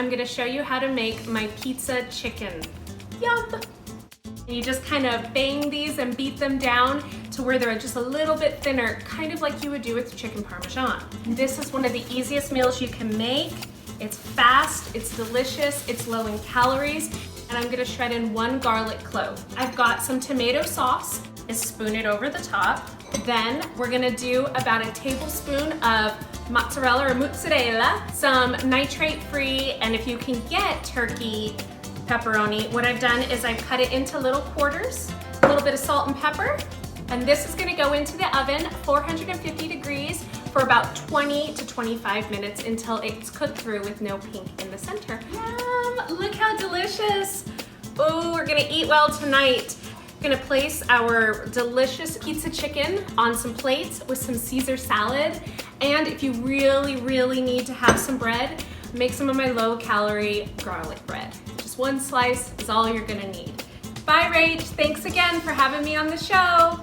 I'm gonna show you how to make my pizza chicken. Yum! You just kind of bang these and beat them down to where they're just a little bit thinner, kind of like you would do with chicken parmesan. This is one of the easiest meals you can make. It's fast, it's delicious, it's low in calories, and I'm gonna shred in 1 garlic clove. I've got some tomato sauce, just spoon it over the top. Then we're gonna do about a tablespoon of mozzarella or mozzarella, some nitrate-free, and if you can get turkey pepperoni, what I've done is I've cut it into little quarters, a little bit of salt and pepper, and this is gonna go into the oven, 450 degrees, for about 20 to 25 minutes until it's cooked through with no pink in the center. Yum! Look how delicious! Oh, we're gonna eat well tonight. We're gonna place our delicious pizza chicken on some plates with some Caesar salad, and if you really, really need to have some bread, make some of my low-calorie garlic bread. Just 1 slice is all you're gonna need. Bye, Rach. Thanks again for having me on the show.